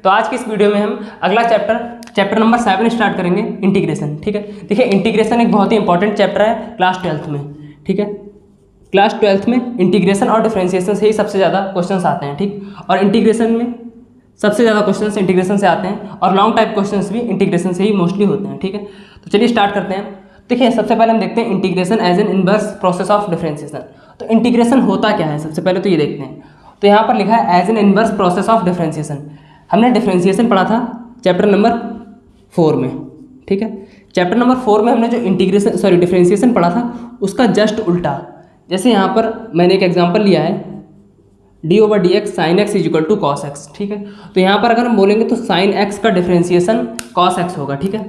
तो आज की इस वीडियो में हम अगला चैप्टर नंबर 7 स्टार्ट करेंगे, इंटीग्रेशन। ठीक है, देखिए इंटीग्रेशन एक बहुत ही इंपॉर्टेंट चैप्टर है क्लास 12th में। ठीक है, क्लास 12th में इंटीग्रेशन और डिफरेंशिएशन से ही सबसे ज़्यादा क्वेश्चंस आते हैं। ठीक, और इंटीग्रेशन में सबसे ज़्यादा क्वेश्चंस इंटीग्रेशन से आते हैं और लॉन्ग टाइप क्वेश्चंस भी इंटीग्रेशन से ही मोस्टली होते हैं। ठीक है, तो चलिए स्टार्ट करते हैं। देखिए सबसे पहले हम देखते हैं integration as an inverse process of differentiation. तो इंटीग्रेशन होता क्या है, सबसे पहले तो ये देखते हैं। तो यहाँ पर लिखा है as an inverse process of differentiation. हमने डिफरेंशिएशन पढ़ा था चैप्टर नंबर 4 में। ठीक है, चैप्टर नंबर 4 में हमने जो डिफरेंशिएशन पढ़ा था उसका जस्ट उल्टा। जैसे यहाँ पर मैंने एक एग्जांपल लिया है d/dx sin x is equal to cos x. ठीक है, तो यहाँ पर अगर हम बोलेंगे तो sin x का डिफरेंशिएशन cos x होगा। ठीक है,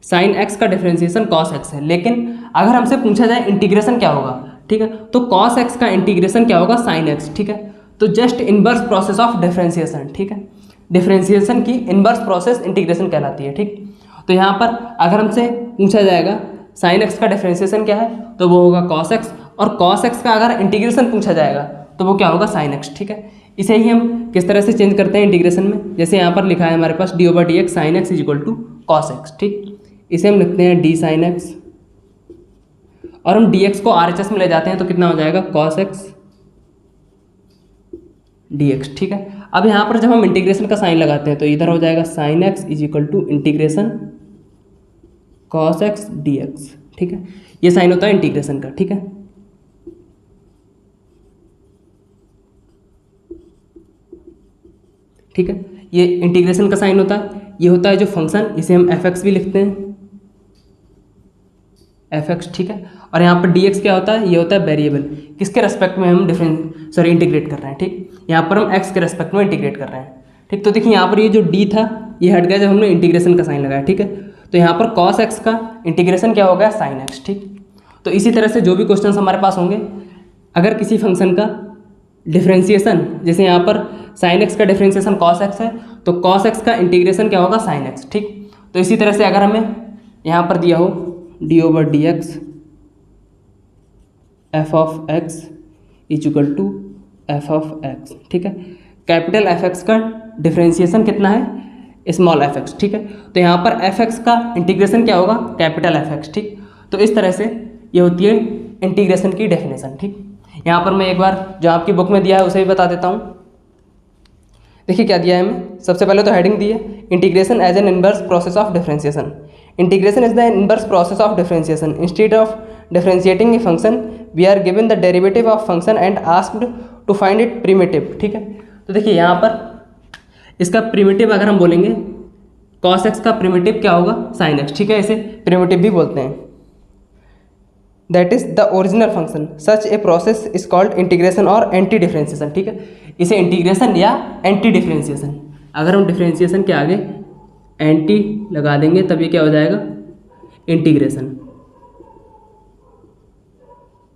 sin x का डिफरेंशिएशन cos x है, लेकिन अगर हमसे पूछा जाए इंटीग्रेशन क्या होगा, ठीक है, तो cos x का इंटीग्रेशन क्या होगा sin x। ठीक है, तो just inverse process of differentiation. ठीक है, डिफरेंशिएशन की इनवर्स प्रोसेस इंटीग्रेशन कहलाती है। ठीक, तो यहाँ पर अगर हमसे पूछा जाएगा sin x का डिफरेंशिएशन क्या है तो वो होगा cos x, और cos x का अगर इंटीग्रेशन पूछा जाएगा तो वो क्या होगा sin x। ठीक है, इसे ही हम किस तरह से चेंज करते हैं इंटीग्रेशन में, जैसे यहाँ पर लिखा है हमारे पास d/dx sin x is equal to cos x। ठीक, इसे हम लिखते हैं d sin x, और हम dx को RHS में ले जाते हैं तो कितना हो जाएगा cos x dx। ठीक है, अब यहाँ पर जब हम इंटीग्रेशन का साइन लगाते हैं तो इधर हो जाएगा sin x is equal to integration cos x dx। ठीक है, ये साइन होता है इंटीग्रेशन का। ठीक है, ठीक है, ये इंटीग्रेशन का साइन होता है। ये होता है जो फंक्शन, इसे हम fx भी लिखते हैं fx। ठीक है, और यहाँ पर dx क्या होता है, ये होता है वेरिएबल, किसके रेस्पेक्ट में हम इंटीग्रेट कर रहे हैं। ठीक, यहाँ पर हम x के रेस्पेक्ट में इंटीग्रेट कर रहे हैं। ठीक, तो देखिए यहाँ पर ये जो d था ये हट गया जब हमने इंटीग्रेशन का साइन लगाया। ठीक है, तो यहाँ पर cos x का इंटीग्रेशन क्या हो गया sin x। ठीक, तो इसी तरह से जो भी क्वेश्चन हमारे पास होंगे, अगर किसी फंक्शन का डिफरेंशिएशन, जैसे यहाँ पर sin x का डिफरेंशिएशन cos x है तो cos x का इंटीग्रेशन क्या होगा sin x। ठीक, तो इसी तरह से अगर हमें यहाँ पर दिया हो d/dx f of x is equal to f of x। ठीक है, कैपिटल fx का डिफरेंशिएशन कितना है स्मॉल fx। ठीक है, तो यहाँ पर fx का इंटीग्रेशन क्या होगा कैपिटल fx। ठीक, तो इस तरह से ये होती है इंटीग्रेशन की डेफिनेशन। ठीक, यहाँ पर मैं एक बार जो आपकी बुक में दिया है उसे भी बता देता हूँ। देखिए क्या दिया है हमें, सबसे पहले तो हेडिंग दी है integration as an inverse process of differentiation. Integration is the inverse process of differentiation. Instead of differentiating a function we are given the derivative of function and asked to find it primitive. ठीक है, तो देखिए यहाँ पर इसका primitive अगर हम बोलेंगे cos x का प्रिमिटिव क्या होगा sin x। ठीक है, इसे प्रिमिटिव भी बोलते हैं। That is the original function. Such a process is called integration और एंटी डिफरेंशिएशन। ठीक है, इसे इंटीग्रेशन या एंटी डिफरेंशिएशन, अगर हम डिफरेंशिएशन के आगे एंटी लगा देंगे तब ये क्या हो जाएगा इंटीग्रेशन।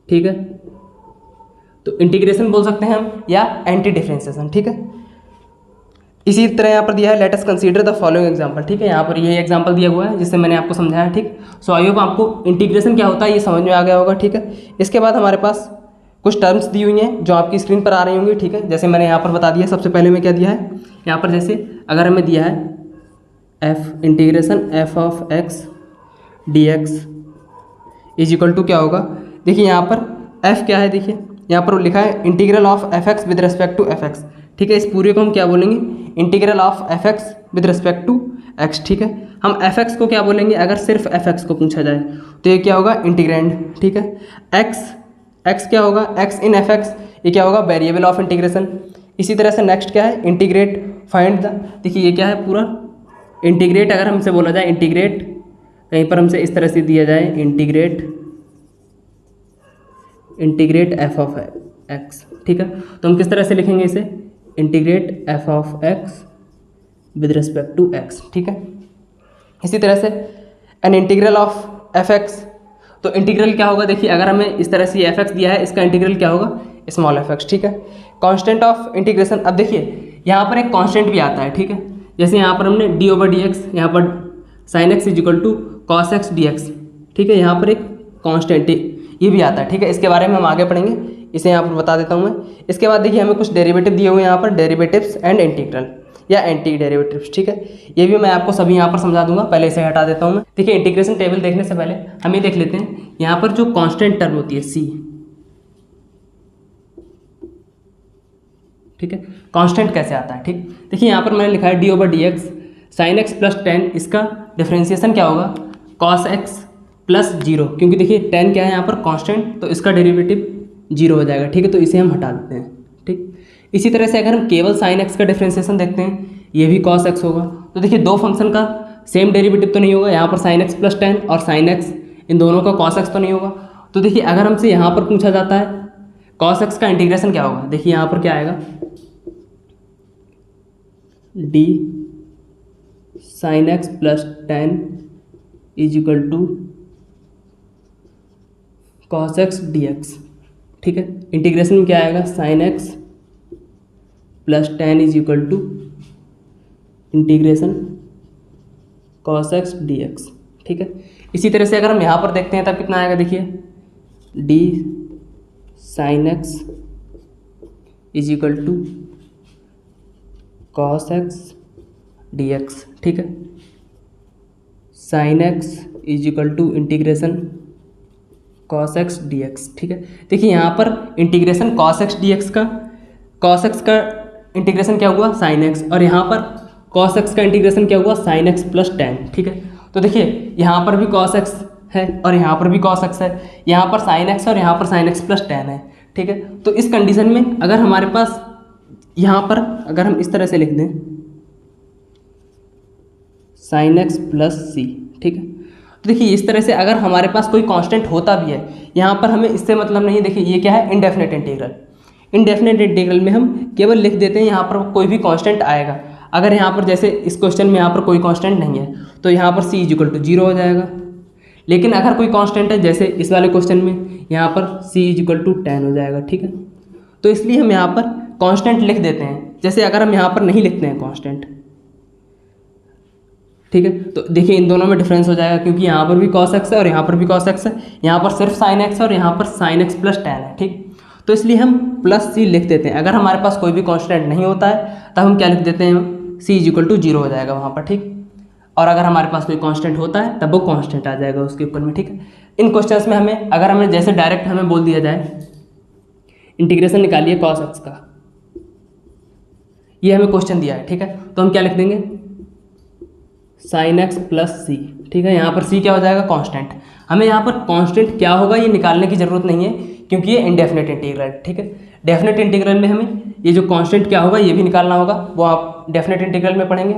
ठीक है, तो इंटीग्रेशन बोल सकते हैं हम या एंटी डिफरेंशिएशन। ठीक है, इसी तरह यहाँ पर दिया है let us consider the following example. ठीक है, यहाँ पर ये एग्जांपल दिया हुआ है जिससे मैंने आपको समझाया। ठीक, सो आई होप आपको इंटीग्रेशन क्या होता है ये समझ में आ गया होगा। ठीक है, इसके बाद हमारे पास कुछ टर्म्स दी हुई हैं जो आपकी स्क्रीन पर आ रही होंगी। ठीक है, जैसे मैंने यहाँ पर बता दिया। सबसे पहले में क्या दिया है यहाँ पर, जैसे अगर हमें दिया है f integration f of x dx is equal to क्या होगा, देखिए यहाँ पर f क्या है, देखिए यहाँ पर लिखा है integral of fx with respect to fx। ठीक है, इस पूरे को हम क्या बोलेंगे integral of fx with respect to x। ठीक है, हम fx को क्या बोलेंगे अगर सिर्फ fx को पूछा जाए तो ये क्या होगा इंटीग्रैंड। ठीक है, x क्या होगा x इन fx, ये क्या होगा वेरिएबल ऑफ इंटीग्रेशन। इसी तरह से नेक्स्ट क्या है इंटीग्रेट फाइंड द, देखिए ये क्या है पूरा इंटीग्रेट। अगर हमसे बोला जाए इंटीग्रेट, कहीं पर हमसे इस तरह से दिया जाए इंटीग्रेट f of x। ठीक है, तो हम किस तरह से लिखेंगे इसे integrate f of x with respect to x। ठीक है, इसी तरह से एन इंटीग्रल ऑफ fx, तो इंटीग्रल क्या होगा, देखिए अगर हमें इस तरह से fx दिया है इसका इंटीग्रल क्या होगा स्मॉल fx। ठीक है, कांस्टेंट ऑफ इंटीग्रेशन, अब देखिए यहाँ पर एक कांस्टेंट भी आता है। ठीक है, जैसे यहाँ पर हमने d/dx, यहाँ पर sin x is equal to cos x dx। ठीक है, यहाँ पर एक कांस्टेंट ये भी आता है। ठीक है, इसके बारे में हम आगे पढ़ेंगे, इसे यहाँ पर बता देता हूँ मैं। इसके बाद देखिए हमें कुछ डेरिवेटिव दिए हुए हैं यहाँ पर, डेरिवेटिव्स एंड इंटीग्रल। या एंटी डेरिवेटिव्स, ठीक है। ये भी मैं आपको सभी यहाँ पर समझा दूंगा, पहले इसे हटा देता हूँ मैं। देखिए इंटीग्रेशन टेबल देखने से पहले हम ये देख लेते हैं यहाँ पर जो कांस्टेंट टर्म होती है सी, ठीक है, कांस्टेंट कैसे आता है, ठीक। देखिए यहाँ पर मैंने लिखा है D over d x sine x plus ten, इसका डिफ्रेंसिएशन क्या होगा कॉस एक्स प्लस जीरो, क्योंकि देखिए टेन क्या है यहाँ पर कांस्टेंट, तो इसका डेरिवेटिव जीरो हो जाएगा, ठीक है, तो इसे हम हटा देते हैं, ठीक। इसी तरह से अगर हम केवल साइन एक्स का डिफ्रेंसिएशन देखते हैं, ये भी कॉस एक्स होगा, तो देखिए दो फंक्शन का सेम डेरिवेटिव तो नहीं होगा, यहाँ पर साइन एक्स प्लस टेन और साइन एक्स इन दोनों का कॉस एक्स तो नहीं होगा। तो देखिए अगर हमसे यहाँ पर पूछा जाता है कॉस एक्स का इंटीग्रेशन क्या होगा, देखिए यहाँ पर क्या आएगा d sine x plus ten is equal to cos x d x, ठीक है। इंटीग्रेशन में क्या आएगा sine x plus ten is equal to integration cos x d x, ठीक है। इसी तरह से अगर हम यहाँ पर देखते हैं तब कितना आएगा, देखिए d sine x is equal to cos x d x, ठीक है। Sine x is equal to integration cos x d x, ठीक है। देखिए यहाँ पर integration cos x d x का, कॉस एक्स का इंटीग्रेशन क्या हुआ साइन एक्स, और यहाँ पर कॉस एक्स का इंटीग्रेशन क्या हुआ साइन एक्स प्लस टेन, ठीक है। तो देखिए यहाँ पर भी कॉस एक्स है और यहाँ पर भी कॉस एक्स है, यहाँ पर साइन एक्स और यहाँ पर साइन एक्स प्लस टेन है, ठीक है। तो इस कंडीशन में अगर हमारे पास यहाँ पर अगर हम इस तरह से लिख दें साइन एक्स प्लस सी, ठीक है, तो देखिए इस तरह से अगर हमारे पास कोई कांस्टेंट होता भी है, यहाँ पर हमें इससे मतलब नहीं, देखिए ये क्या है इनडेफिनेट इंटीग्रल, इनडेफिनेट इंटीग्रल में हम केवल लिख देते हैं यहाँ पर कोई भी कांस्टेंट आएगा। अगर यहाँ पर जैसे इस क्वेश्चन में यहाँ पर कोई कांस्टेंट नहीं है तो यहाँ पर c is equal to zero हो जाएगा, लेकिन अगर कोई कांस्टेंट है जैसे इस वाले क्वेश्चन में यहाँ पर c इज इक्वल टू 10 हो जाएगा, ठीक है। तो इसलिए हम यहाँ पर कांस्टेंट लिख देते हैं, जैसे अगर हम यहाँ पर नहीं लिखते हैं कांस्टेंट, ठीक है, तो देखिए इन दोनों में डिफरेंस हो जाएगा, क्योंकि यहाँ पर भी cos x है और यहाँ पर भी cos x है, यहाँ पर सिर्फ sin x और यहाँ पर sin x प्लस 10 है, ठीक। तो इसलिए हम प्लस c लिख देते हैं। अगर हमारे पास कोई भी कांस्टेंट नहीं होता है तब हम क्या लिख देते हैं c is equal to zero हो जाएगा वहाँ पर, ठीक। और अगर हमारे पास कोई कांस्टेंट होता है तब वो कांस्टेंट आ जाएगा उसके ऊपर में, ठीक है। इन क्वेश्चंस में हमें अगर हमें जैसे डायरेक्ट हमें बोल दिया जाए इंटीग्रेशन निकालिए cos x का, ये हमें क्वेश्चन दिया है, ठीक है, तो हम क्या लिख देंगे साइन एक्स प्लस सी, ठीक है। यहाँ पर c क्या हो जाएगा कांस्टेंट, हमें यहाँ पर कांस्टेंट क्या होगा ये निकालने की ज़रूरत नहीं है, क्योंकि ये इनडेफिनेट इंटीग्रल है, ठीक है। डेफिनेट इंटीग्रल में हमें ये जो कांस्टेंट क्या होगा ये भी निकालना होगा, वो आप डेफिनेट इंटीग्रल में पढ़ेंगे,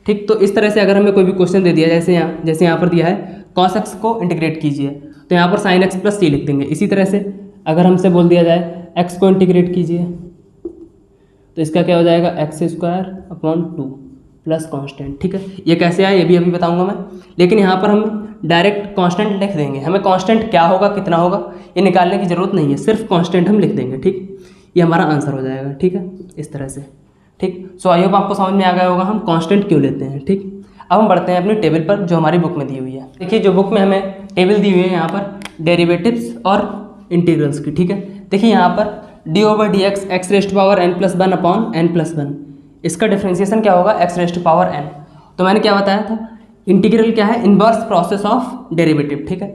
ठीक। तो इस तरह से अगर हमें कोई भी क्वेश्चन दे दिया जैसे यहाँ पर दिया है cos x को इंटीग्रेट कीजिए, तो यहाँ पर साइन एक्स प्लस सी लिख देंगे। इसी तरह से अगर हमसे बोल दिया जाए x को इंटीग्रेट कीजिए, तो इसका क्या हो जाएगा x square upon 2 plus constant, ठीक है। ये कैसे आया ये भी अभी बताऊंगा मैं, लेकिन यहाँ पर हम डायरेक्ट कांस्टेंट लिख देंगे, हमें कांस्टेंट क्या होगा कितना होगा ये निकालने की ज़रूरत नहीं है, सिर्फ कांस्टेंट हम लिख देंगे, ठीक। ये हमारा आंसर हो जाएगा, ठीक है, इस तरह से, ठीक। सो आई होप आपको समझ में आ गया होगा हम कांस्टेंट क्यों लेते हैं, ठीक। अब हम बढ़ते हैं अपनी टेबल पर जो हमारी बुक में दी हुई है। देखिए जो बुक में हमें टेबल दी हुई है यहाँ पर डेरिवेटिव्स और इंटीग्रल्स की, ठीक है। देखिए यहाँ पर D over d x x raised power n plus one upon n plus one, इसका डिफ्रेंसिएशन क्या होगा एक्स रेस्ट पावर n। तो मैंने क्या बताया था इंटीग्रल क्या है इन्वर्स प्रोसेस ऑफ डेरिवेटिव, ठीक है।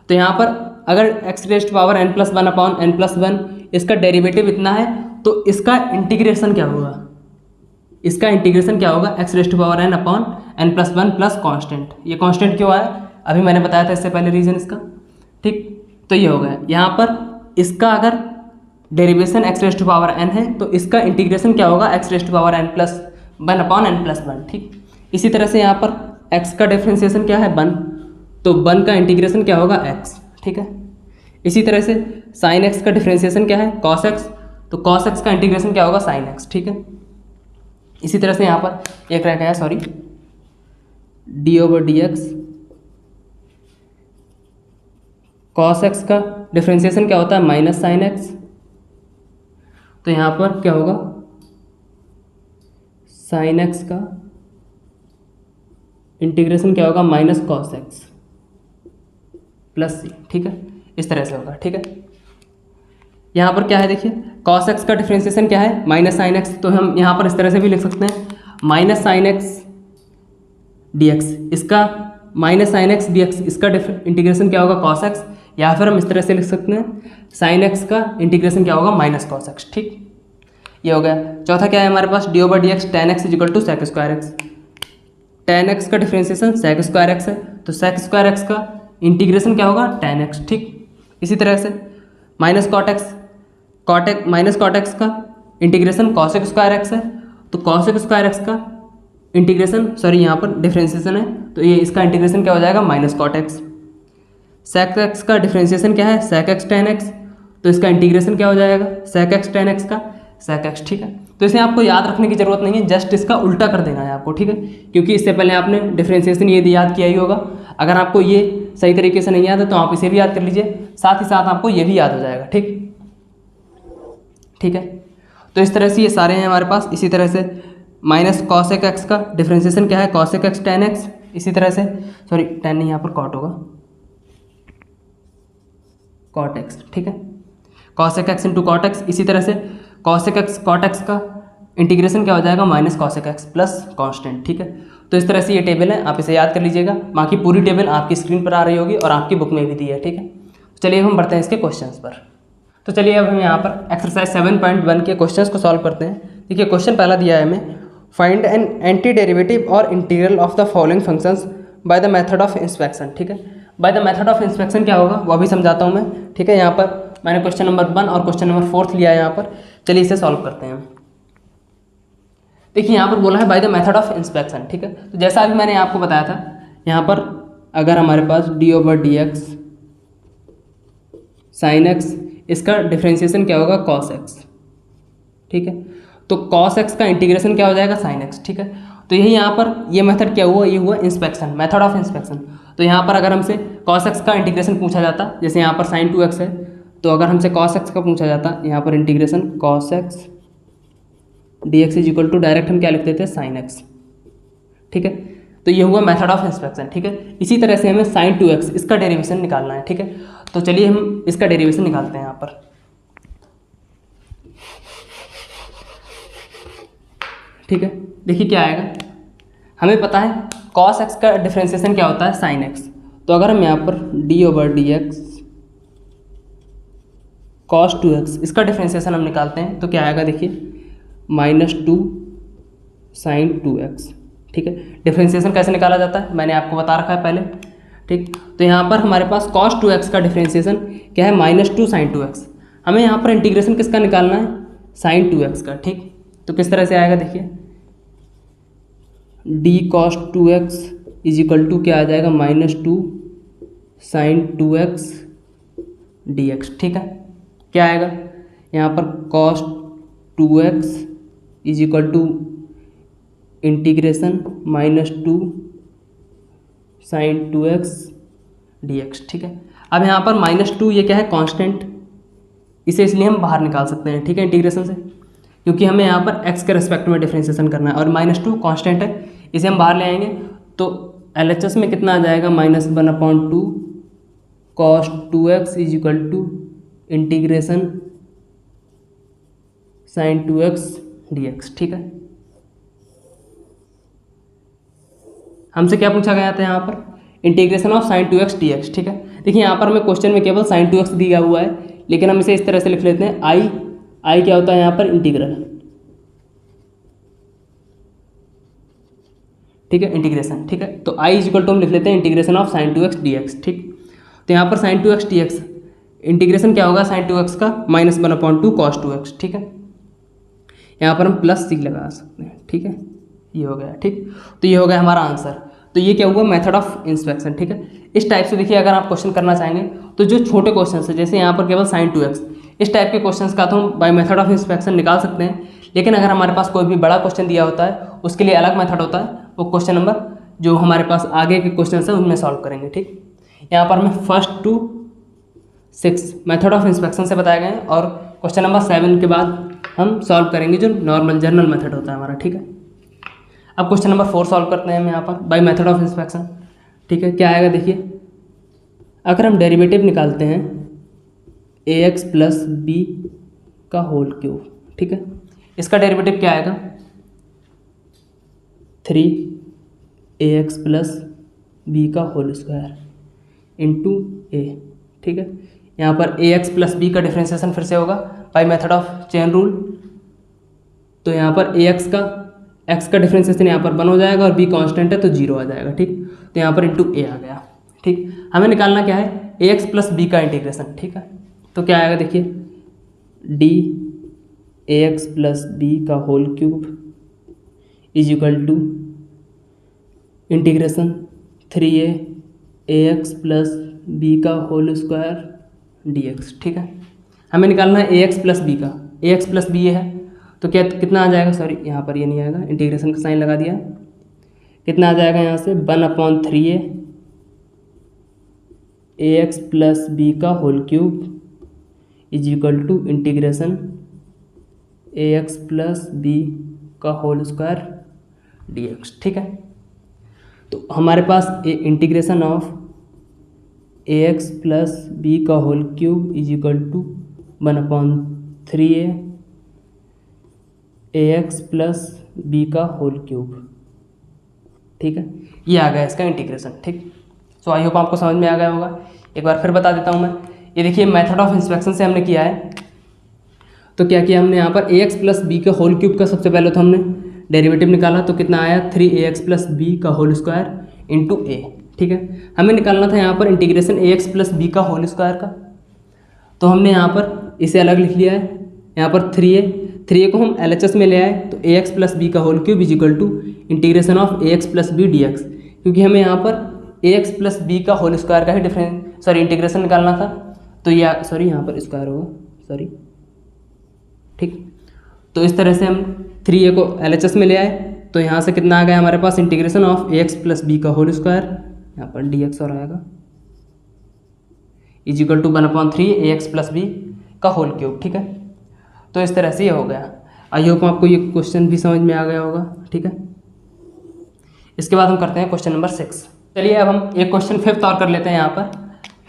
तो यहाँ पर अगर x raised power n plus one upon n plus one इसका डेरिवेटिव इतना है तो इसका इंटीग्रेशन क्या होगा, इसका इंटीग्रेशन क्या होगा x raised power n upon n plus one plus constant. ये कॉन्स्टेंट क्यों आया अभी मैंने बताया था इससे पहले रीज़न इसका, ठीक। तो ये हो गया यहाँ पर इसका अगर derivation x raised power n है तो इसका इंटीग्रेशन क्या होगा x raised power n plus one upon n plus one, ठीक। इसी तरह से यहाँ पर x का डिफ्रेंसिएशन क्या है 1, तो 1 का इंटीग्रेशन क्या होगा x, ठीक है। इसी तरह से साइन x का डिफ्रेंसिएशन क्या है cos x, तो cos x का इंटीग्रेशन क्या होगा साइन x, ठीक है। इसी तरह से यहाँ पर एक रह गया sorry D over d x cos x का डिफ्रेंसिएशन क्या होता है माइनस साइन x, तो यहाँ पर क्या होगा साइन x का इंटीग्रेशन क्या होगा माइनस cos x प्लस सी, ठीक है। इस तरह से होगा, ठीक है। यहाँ पर क्या है देखिए cos x का डिफ्रेंसिएशन क्या है माइनस साइन x, तो हम यहाँ पर इस तरह से भी लिख सकते हैं minus sine x d x, इसका minus sine x d x, इसका इंटीग्रेशन क्या होगा कॉस एक्स, या फिर हम इस तरह से लिख सकते हैं साइन एक्स का इंटीग्रेशन क्या होगा माइनस कॉस एक्स। ठीक, ये हो गया। चौथा क्या है हमारे पास, d over d x tan x is equal to sec square x. Tan x का डिफ्रेंसिएशन सेक स्क्वायर एक्स है, तो सेक स्क्वायर एक्स का इंटीग्रेशन क्या होगा टेन एक्स। ठीक, इसी तरह से minus cot x, minus cot x का इंटीग्रेशन कॉसेक स्क्वायर एक्स है, तो कॉसेक स्क्वायर एक्स का इंटीग्रेशन, सॉरी यहाँ पर डिफ्रेंसिएशन है, तो ये इसका इंटीग्रेशन क्या हो जाएगा minus cot x. Sec x का डिफ्रेंसिएशन क्या है सेक एक्स टेन एक्स, तो इसका इंटीग्रेशन क्या हो जाएगा सेक एक्स टेन एक्स का सेक एक्स। ठीक है, तो इसे आपको याद रखने की जरूरत नहीं है, जस्ट इसका उल्टा कर देना है आपको। ठीक है, क्योंकि इससे पहले आपने डिफ्रेंसिएशन ये याद किया ही होगा। अगर आपको ये सही तरीके से नहीं याद है तो आप इसे भी याद कर लीजिए, साथ ही साथ आपको ये भी याद हो जाएगा। ठीक, ठीक है, तो इस तरह से ये सारे हैं हमारे पास। इसी तरह से माइनस कॉसेक एक्स का डिफ्रेंसिएशन क्या है कॉसेक एक्स टेन एक्स, इसी तरह से सॉरी टेन नहीं यहाँ पर कॉट होगा कॉट एक्स। ठीक है, cosec x into cot x, इसी तरह से कॉसेक एक्स कॉट एक्स का इंटीग्रेशन क्या हो जाएगा minus cosec x plus constant. ठीक है, तो इस तरह से ये टेबल है, आप इसे याद कर लीजिएगा। बाकी पूरी टेबल आपकी स्क्रीन पर आ रही होगी और आपकी बुक में भी दी है। ठीक है, चलिए हम बढ़ते हैं इसके क्वेश्चंस पर। तो चलिए अब हम यहाँ पर एक्सरसाइज 7.1 के क्वेश्चंस को सॉल्व करते हैं। देखिए क्वेश्चन पहला दिया है हमें, फाइंड एन एंटी डेरिवेटिव और integral of the following functions by the method of inspection. ठीक है, by the method of inspection क्या होगा वो भी समझाता हूँ मैं। ठीक है, यहाँ पर मैंने क्वेश्चन नंबर 1 और क्वेश्चन नंबर 4 लिया है यहाँ पर। चलिए इसे सॉल्व करते हैं। देखिए यहाँ पर बोला है by the method of inspection. ठीक है, तो जैसा अभी मैंने आपको बताया था, यहाँ पर अगर हमारे पास d over d x sine x, इसका डिफ्रेंसिएशन क्या होगा कॉस एक्स। ठीक है, तो कॉस एक्स का इंटीग्रेशन क्या हो जाएगा साइन एक्स। ठीक है, तो यही यहाँ पर ये मेथड क्या हुआ, ये हुआ इंस्पेक्शन, मेथड ऑफ इंस्पेक्शन। तो यहाँ पर अगर हमसे कॉस एक्स का इंटीग्रेशन पूछा जाता, जैसे यहाँ पर साइन 2x है, तो अगर हमसे कॉस एक्स का पूछा जाता, यहाँ पर integration cos x d x is equal to direct हम क्या लिख देते हैं साइन एक्स। ठीक है, तो ये हुआ मेथड ऑफ इंस्पेक्शन। ठीक है, इसी तरह से हमें साइन 2x इसका डेरिवेशन निकालना है। ठीक है, तो चलिए हम इसका डेरिवेशन निकालते हैं यहाँ पर। ठीक है, देखिए क्या आएगा, हमें पता है cos x का डिफ्रेंसिएशन क्या होता है साइन x, तो अगर हम यहाँ पर d over d x cos 2x इसका डिफ्रेंसिएशन हम निकालते हैं तो क्या आएगा, देखिए -2 साइन 2x। ठीक है, डिफ्रेंसिएशन कैसे निकाला जाता है मैंने आपको बता रखा है पहले। ठीक, तो यहाँ पर हमारे पास cos 2x का डिफ्रेंसिएशन क्या है -2 साइन 2x। हमें यहाँ पर इंटीग्रेशन किसका निकालना है साइन 2x का। ठीक, तो किस तरह से आएगा, देखिए d cos 2x is equal to क्या आ जाएगा -2 साइन 2x dx। ठीक है, क्या आएगा यहाँ पर cos 2x is equal to integration -2 sine 2x dx। ठीक है, अब यहाँ पर -2 ये क्या है कांस्टेंट, इसे इसलिए हम बाहर निकाल सकते हैं। ठीक है, इंटीग्रेशन से, क्योंकि हमें यहाँ पर x के रिस्पेक्ट में डिफ्रेंसिएशन करना है और -2 कांस्टेंट है, इसे हम बाहर ले आएंगे तो LHS में कितना आ जाएगा -1/2 cos 2x is equal to integration sine 2x dx। ठीक है, हमसे क्या पूछा गया था यहाँ पर integration of sine 2x dx। ठीक है, देखिए यहाँ पर हमें क्वेश्चन में केवल साइन 2x दिया हुआ है, लेकिन हम इसे इस तरह से लिख लेते हैं आई क्या होता है यहाँ पर इंटीग्रल। ठीक है, इंटीग्रेशन। ठीक है, तो आई इज इक्वल टू हम लिख लेते हैं integration of sine 2x dx। ठीक, तो यहाँ पर साइन 2x dx इंटीग्रेशन क्या होगा साइन 2x का -1/2 cos 2x। ठीक है, यहाँ पर हम प्लस c लगा सकते हैं। ठीक है, ये हो गया। ठीक, तो ये हो गया हमारा आंसर। तो ये क्या हुआ मेथड ऑफ इंस्पेक्शन। ठीक है, इस टाइप से देखिए अगर आप क्वेश्चन करना चाहेंगे तो जो छोटे क्वेश्चन है जैसे यहाँ पर केवल साइन 2x, इस टाइप के क्वेश्चंस का तो हम बाय मेथड ऑफ इंस्पेक्शन निकाल सकते हैं। लेकिन अगर हमारे पास कोई भी बड़ा क्वेश्चन दिया होता है उसके लिए अलग मेथड होता है, वो क्वेश्चन नंबर जो हमारे पास आगे के क्वेश्चन है उनमें सॉल्व करेंगे। ठीक, यहाँ पर हमें 1 to 6 मेथड ऑफ इंस्पेक्शन से बताए गए हैं और क्वेश्चन नंबर 7 के बाद हम सॉल्व करेंगे जो नॉर्मल जर्नल मेथड होता है हमारा। ठीक है, अब क्वेश्चन नंबर 4 सॉल्व करते हैं हम यहाँ पर बाय मेथड ऑफ इंस्पेक्शन। ठीक है, क्या आएगा, देखिए अगर हम डेरिवेटिव निकालते हैं ax प्लस बी का होल क्यूब। ठीक है, इसका डेरिवेटिव क्या आएगा 3ax प्लस बी का होल स्क्वायर इंटू ए। ठीक है, यहाँ पर ax प्लस बी का डिफ्रेंसिएशन फिर से होगा by method of chain rule. तो यहाँ पर x का डिफ्रेंसिएशन यहाँ पर 1 हो जाएगा और b कांस्टेंट है तो 0 आ जाएगा। ठीक, तो यहाँ पर इंटू a आ गया। ठीक, हमें निकालना क्या है, ax प्लस बी का इंटीग्रेशन। ठीक है, तो क्या आएगा देखिए, डी ax प्लस बी का whole cube is equal to integration 3a ax plus b का होल स्क्वायर dx। ठीक है, हमें निकालना है ax प्लस बी का, ax प्लस बी ये है तो क्या कितना आ जाएगा, सॉरी यहाँ पर ये नहीं आएगा, इंटीग्रेशन का साइन लगा दिया, कितना आ जाएगा यहाँ से 1/3a ax प्लस बी का whole cube is equal to integration ax plus b का होल स्क्वायर dx। ठीक है, तो हमारे पास integration of ax plus b का whole cube is equal to 1/3a ax plus b का होल क्यूब। ठीक है, ये आ गया इसका इंटीग्रेशन। ठीक, सो आई होप आपको समझ में आ गया होगा। एक बार फिर बता देता हूँ मैं, ये देखिए मेथड ऑफ इंस्पेक्शन से हमने किया है। तो क्या किया हमने यहाँ पर ax प्लस बी का होल क्यूब का सबसे पहले तो हमने डेरिवेटिव निकाला, तो कितना आया 3ax प्लस बी का होल स्क्वायर इंटू ए। ठीक है, हमें निकालना था यहाँ पर इंटीग्रेशन ax प्लस बी का होल स्क्वायर का, तो हमने यहाँ पर इसे अलग लिख लिया है। यहाँ पर 3a को हम LHS में ले आए, तो ax प्लस बी का whole cube is equal to integration of ax plus b dx, क्योंकि हमें यहाँ पर ax प्लस बी का होल स्क्वायर का ही इंटीग्रेशन निकालना था। तो यहाँ पर स्क्वायर होगा, ठीक। तो इस तरह से हम 3a को LHS में ले आए, तो यहाँ से कितना आ गया हमारे पास integration of ax plus b का होल स्क्वायर, यहाँ पर dx और आएगा is equal to 1/3 ax plus b का होल क्यूब। ठीक है, तो इस तरह से ये हो गया। आई होप आपको ये क्वेश्चन भी समझ में आ गया होगा। ठीक है, इसके बाद हम करते हैं क्वेश्चन नंबर 6। चलिए अब हम एक क्वेश्चन फिफ्थ और कर लेते हैं। यहाँ पर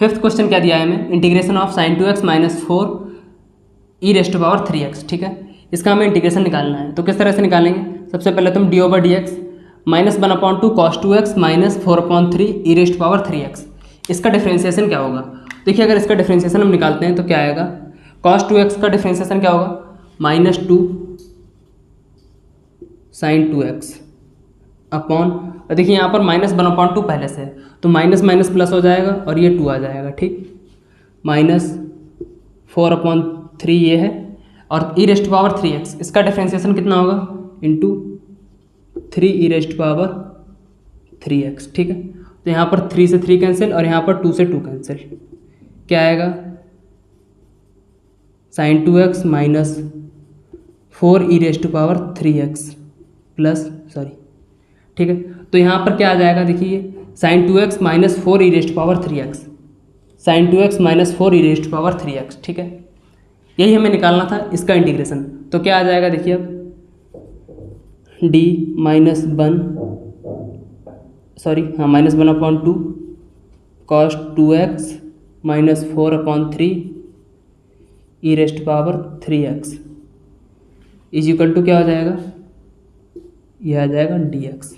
फिफ्थ क्वेश्चन क्या दिया है हमें, integration of sin 2x minus 4 e⁻3x। ठीक है, इसका हमें इंटीग्रेशन निकालना है। तो किस तरह से निकालेंगे, सबसे पहले तुम d/dx minus 1/2 cos 2x minus 4/3 e⁻3x, इसका डिफ्रेंसिएशन क्या होगा। देखिए अगर इसका डिफ्रेंसिएशन हम निकालते हैं तो क्या आएगा, cos 2x का डिफ्रेंसिएशन क्या होगा, -2 sin 2x अपॉन, देखिए यहाँ पर -1/2 पहले से है तो माइनस माइनस प्लस हो जाएगा और ये 2 आ जाएगा। ठीक, -4/3 ये है और e⁻3x इसका डिफ्रेंसिएशन कितना होगा, इंटू 3 e⁻3x। ठीक है, तो यहाँ पर 3 से 3 कैंसिल और यहाँ पर 2 से 2 कैंसिल, क्या आएगा sin 2x minus 4 e⁻3x plus ठीक है, तो यहाँ पर क्या आ जाएगा, देखिए sin 2x minus 4 e⁻3x, sin 2x minus 4 e⁻3x। ठीक है, यही हमें निकालना था इसका इंटीग्रेशन। तो क्या आ जाएगा, देखिए अब d -1/2 cos 2x minus 4/3 e⁻3x is equal to क्या हो जाएगा, यह आ जाएगा dx।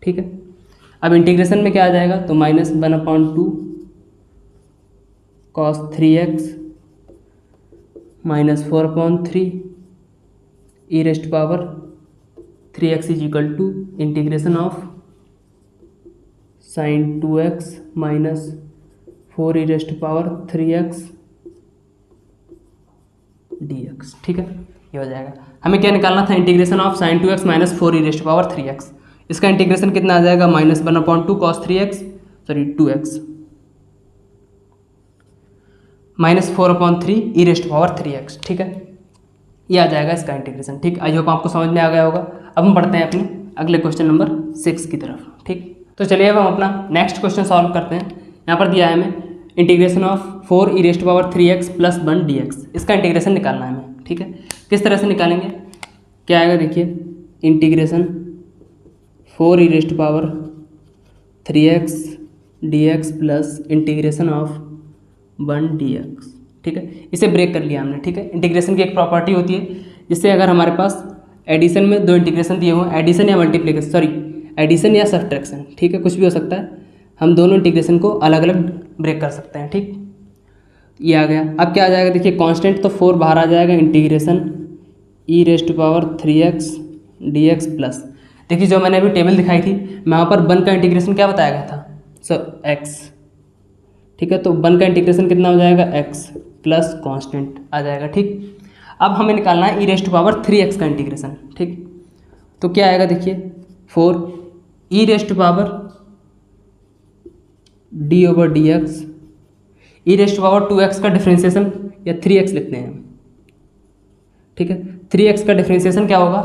ठीक है, अब इंटीग्रेशन में क्या आ जाएगा, तो -1/2 cos 3x minus 4/3 e⁻3x is equal to integration of sin 2x minus 4 e⁻3x dx। ठीक है, ये हो जाएगा। हमें क्या निकालना था, integration of sin 2x minus 4 e⁻3x, इसका इंटीग्रेशन कितना आ जाएगा, -1/2 cos 2x माइनस 4/3 e⁻3x। ठीक है, ये आ जाएगा इसका इंटीग्रेशन। ठीक, आई होप आपको समझ में आ गया होगा। अब हम बढ़ते हैं अपने अगले क्वेश्चन नंबर 6 की तरफ। ठीक, तो चलिए अब हम अपना नेक्स्ट क्वेश्चन सॉल्व करते हैं। यहाँ पर दिया है हमें integration of 4 e⁻3x plus 1 dx, इसका इंटीग्रेशन निकालना है हमें। ठीक है, किस तरह से निकालेंगे, क्या आएगा, देखिए integration 4 e⁻3x dx plus integration of 1 dx। ठीक है, इसे ब्रेक कर लिया हमने। ठीक है, इंटीग्रेशन की एक प्रॉपर्टी होती है जिससे अगर हमारे पास एडिशन में दो इंटीग्रेशन दिए हों, एडिशन या मल्टीप्लिकेशन एडिशन या सब्ट्रैक्शन, ठीक है, कुछ भी हो सकता है। हम दोनों इंटीग्रेशन को अलग अलग ब्रेक कर सकते हैं, ठीक। ये आ गया। अब क्या आ जाएगा देखिए, कांस्टेंट तो 4 बाहर आ जाएगा, इंटीग्रेशन e⁻3x dx प्लस, देखिए जो मैंने अभी टेबल दिखाई थी, मैं वहाँ पर 1 का इंटीग्रेशन क्या बताया गया था, सर x, ठीक है। तो 1 का इंटीग्रेशन कितना हो जाएगा, x प्लस कांस्टेंट आ जाएगा, ठीक। अब हमें निकालना है e⁻3x का इंटीग्रेशन, ठीक। तो क्या आएगा देखिए, 4 e⁻d/dx, e⁻2x का डिफ्रेंशिएशन या 3x लिखते हैं, ठीक है। 3x का डिफ्रेंशिएशन क्या होगा,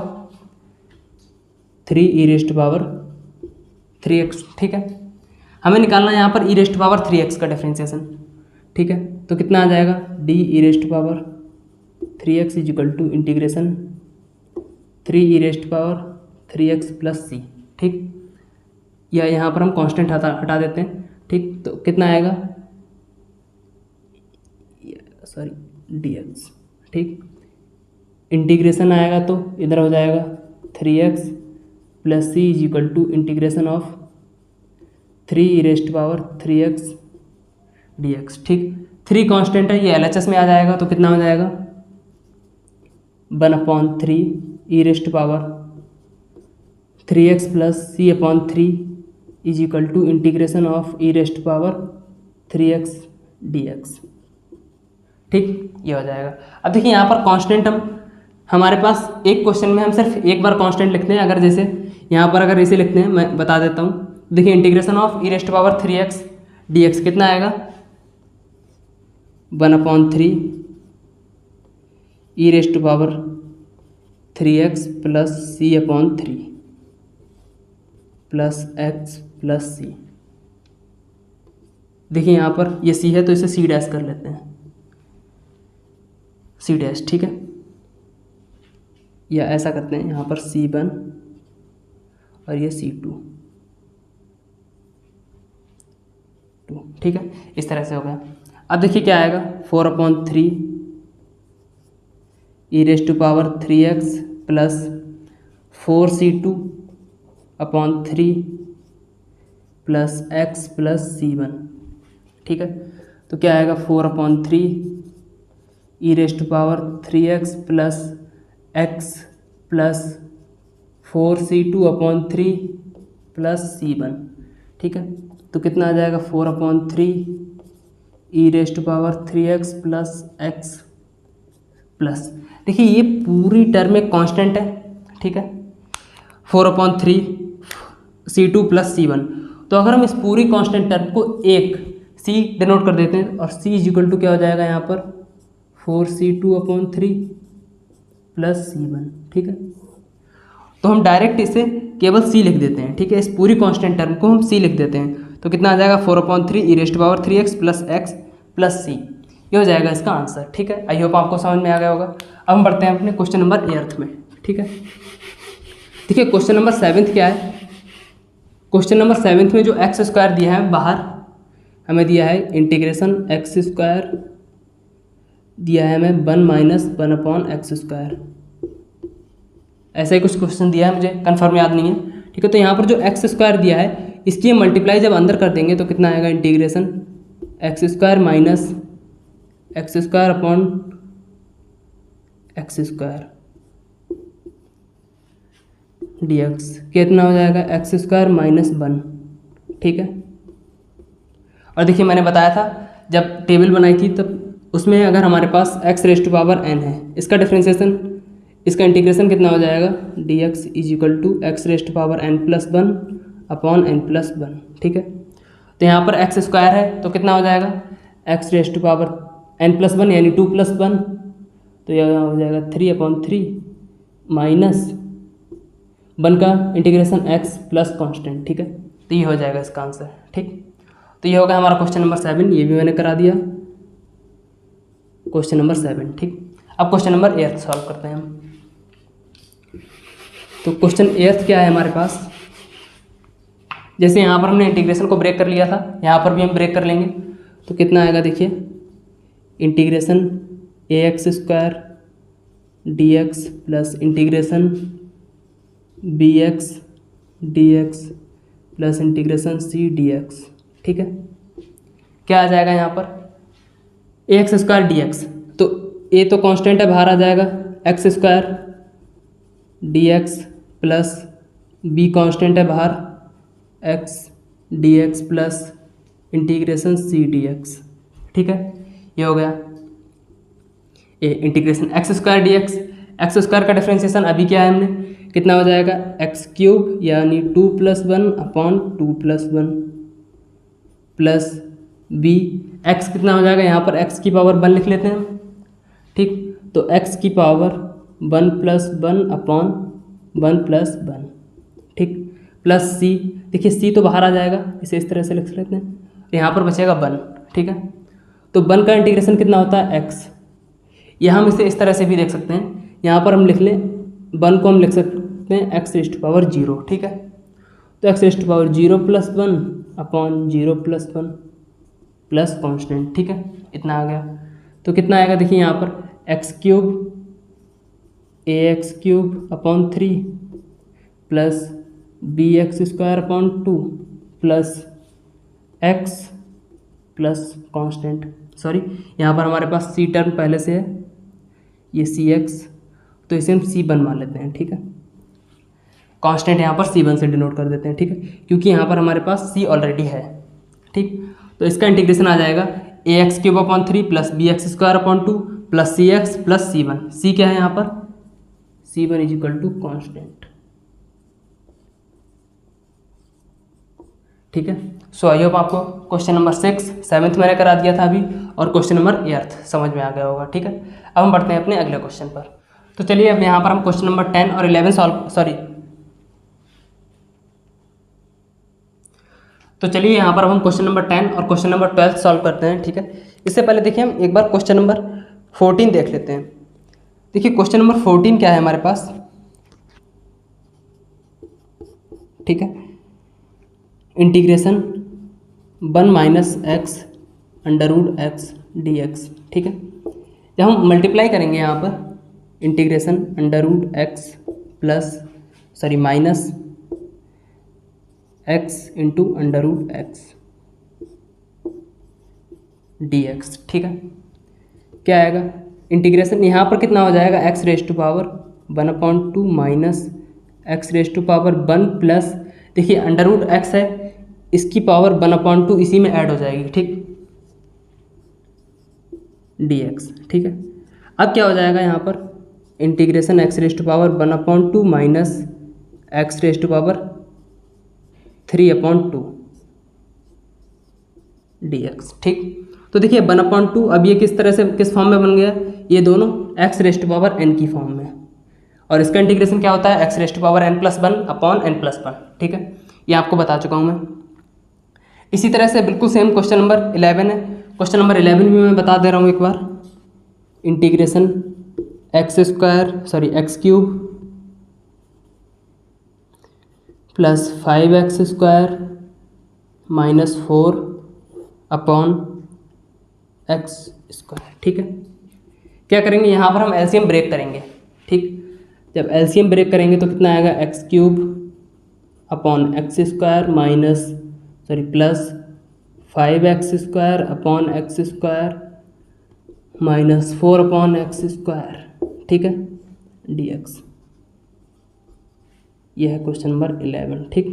3e⁻3x, ठीक है। हमें निकालना है यहाँ पर e⁻3x का डिफ्रेंशिएशन, ठीक है। तो कितना आ जाएगा, d(e⁻3x = integration 3e⁻3x plus c, ठीक। या यहाँ पर हम कांस्टेंट हटा देते हैं, ठीक। तो कितना आएगा, सॉरी dx, ठीक। इंटीग्रेशन आएगा तो इधर हो जाएगा 3x plus c = integration of 3e⁻3x dx, ठीक। 3 कांस्टेंट है, ये LHS में आ जाएगा, तो कितना हो जाएगा 1/3 e⁻3x plus c/3 = integration of e⁻3x dx, ठीक। ये हो जाएगा। अब देखिए यहाँ पर कांस्टेंट हमारे पास एक क्वेश्चन में हम सिर्फ एक बार कांस्टेंट लिखते हैं। अगर जैसे यहाँ पर अगर इसे लिखते हैं, मैं बता देता हूँ, देखिए इंटीग्रेशन ऑफ e⁻3x dx कितना आएगा, 1/3 e⁻3x plus c/3 plus x plus c। देखिए यहाँ पर ये c है तो इसे c डैश कर लेते हैं, c डैश, ठीक है। या ऐसा करते हैं, यहाँ पर c1 और ये c2, ठीक है। इस तरह से हो गया। अब देखिए क्या आएगा, 4/3 e⁻3x plus 4c2/3 plus x plus c1, ठीक है। तो क्या आएगा, 4/3 e⁻3x plus x plus 4c2/3 plus c1, ठीक है। तो कितना आ जाएगा, 4/3 e⁻3x प्लस x प्लस, देखिए ये पूरी टर्म एक कांस्टेंट है, ठीक है, 4/3 c2 प्लस c1। तो अगर हम इस पूरी कांस्टेंट टर्म को एक c डिनोट कर देते हैं, और c = क्या हो जाएगा यहाँ पर 4c2/3 प्लस c1, ठीक है। तो हम डायरेक्ट इसे केवल c लिख देते हैं, ठीक है। इस पूरी कांस्टेंट टर्म को हम c लिख देते हैं, तो कितना आ जाएगा, 4/3 e⁻3x plus x plus c। ये हो जाएगा इसका आंसर, ठीक है। आई होप आपको समझ में आ गया होगा। अब हम बढ़ते हैं अपने क्वेश्चन नंबर 8 में, ठीक है। देखिए क्वेश्चन नंबर 7 क्या है, क्वेश्चन नंबर 7 में जो x² दिया है बाहर हमें दिया है इंटीग्रेशन x² दिया है हमें 1 - 1/x², ऐसा ही कुछ क्वेश्चन दिया है, मुझे कन्फर्म याद नहीं है, ठीक है। तो यहाँ पर जो x² दिया है, इसकी मल्टीप्लाई जब अंदर कर देंगे तो कितना आएगा, integration x² minus x² dx कितना हो जाएगा, x² माइनस 1, ठीक है। और देखिए मैंने बताया था जब टेबल बनाई थी तब उसमें अगर हमारे पास x⁻n है, इसका डिफ्रेंशिएशन, इसका इंटीग्रेशन कितना हो जाएगा, dx = x⁻n+1/n+1, ठीक है। तो यहाँ पर x² है तो कितना हो जाएगा, x⁻n+1 यानी 2+1, तो यह हो जाएगा 3/3 माइनस 1 का इंटीग्रेशन x प्लस कांस्टेंट, ठीक है। तो ये हो जाएगा इसका आंसर, ठीक। तो ये होगा हमारा क्वेश्चन नंबर 7, ये भी मैंने करा दिया, क्वेश्चन नंबर 7, ठीक। अब क्वेश्चन नंबर 8 सॉल्व करते हैं हम। तो क्वेश्चन 8 क्या है हमारे पास, जैसे यहाँ पर हमने इंटीग्रेशन को ब्रेक कर लिया था, यहाँ पर भी हम ब्रेक कर लेंगे, तो कितना आएगा देखिए, integration ax² dx plus integration bx d x plus integration c d x. ठीक है, क्या आ जाएगा यहाँ पर a x square d x, तो ए तो कांस्टेंट है, बाहर आ जाएगा x square d x plus b constant है बाहर x d x plus integration c d x. ठीक है, ये हो गया a integration x square d x. X square का डिफ्रेंशिएशन अभी क्या है हमने, कितना हो जाएगा एक्स क्यूब यानी 2+1 अपॉन 2+1 प्लस बी एक्स कितना हो जाएगा, यहाँ पर एक्स की पावर 1 लिख लेते हैं हम। ठीक, तो एक्स की पावर 1+1 अपॉन 1+1। ठीक, प्लस सी, देखिए सी तो बाहर आ जाएगा, इसे इस तरह से लिख लेते हैं, यहाँ पर बचेगा 1। ठीक है, तो 1 का इंटीग्रेशन कितना होता है एक्स, या हम इसे इस तरह से भी देख सकते हैं, यहाँ पर हम लिख लें 1 को हम लिख सकते हैं एक्स रेज़ टू पावर 0। ठीक है, तो x raise to power 0+1 upon 0+1 plus constant. ठीक है, इतना आ गया, तो कितना आएगा देखिए यहाँ पर x cube a x cube upon 3 plus b x square upon 2 plus x plus constant, sorry यहाँ पर हमारे पास सी टर्म पहले से है, ये सी एक्स, तो इसे हम C1 मान लेते हैं। ठीक है, कांस्टेंट यहाँ पर C1 से डिनोट कर देते हैं। ठीक है, क्योंकि यहाँ पर हमारे पास C ऑलरेडी है। ठीक, तो इसका इंटीग्रेशन आ जाएगा a x cube upon 3 plus b x square upon 2 plus c x plus C1। C क्या है यहाँ पर, C1 is equal to constant. ठीक है, सो आई होप आपको क्वेश्चन नंबर 6 7th मैंने करा दिया था अभी, और क्वेश्चन नंबर 8th समझ में आ गया होगा। ठीक है, अब हम बढ़ते हैं अपने अगले क्वेश्चन पर। तो चलिए अब यहाँ पर हम क्वेश्चन नंबर 10 और 11 सॉल्व, तो चलिए यहाँ पर हम क्वेश्चन नंबर 10 और क्वेश्चन नंबर 12 सॉल्व करते हैं। ठीक है, इससे पहले देखिए हम एक बार क्वेश्चन नंबर 14 देख लेते हैं। देखिए क्वेश्चन नंबर 14 क्या है हमारे पास। ठीक है, integration 1 minus x under root x d x. ठीक है, जब हम मल्टीप्लाई करेंगे यहाँ पर integration under root x plus sorry minus x into under root x d x. ठीक है, क्या आएगा इंटीग्रेशन यहाँ पर कितना हो जाएगा x raise to power 1/2 minus x raise to power 1 plus, देखिए अंडर रूट एक्स है, इसकी पावर 1/2 इसी में ऐड हो जाएगी। ठीक, डी एक्स। ठीक है, अब क्या हो जाएगा यहाँ पर integration x raise to power 1/2 minus x raise to power 3/2 d x. ठीक, तो देखिए 1/2 अब ये किस तरह से किस फॉर्म में बन गया, ये दोनों x raise to power n की फॉर्म में, और इसका इंटीग्रेशन क्या होता है x raise to power n+1 upon n+1। ठीक है, ये आपको बता चुका हूँ मैं। इसी तरह से बिल्कुल सेम क्वेश्चन नंबर 11 है, क्वेश्चन नंबर 11 भी मैं बता दे रहा हूँ एक बार। Integration x cube plus 5x square minus 4 upon x square. ठीक है, क्या करेंगे यहाँ पर हम एलसीएम ब्रेक करेंगे। ठीक, जब एलसीएम ब्रेक करेंगे तो कितना आएगा x cube upon x square minus plus 5x square upon x square minus 4 upon x square. ठीक है, डी एक्स। यह है क्वेश्चन नंबर 11। ठीक,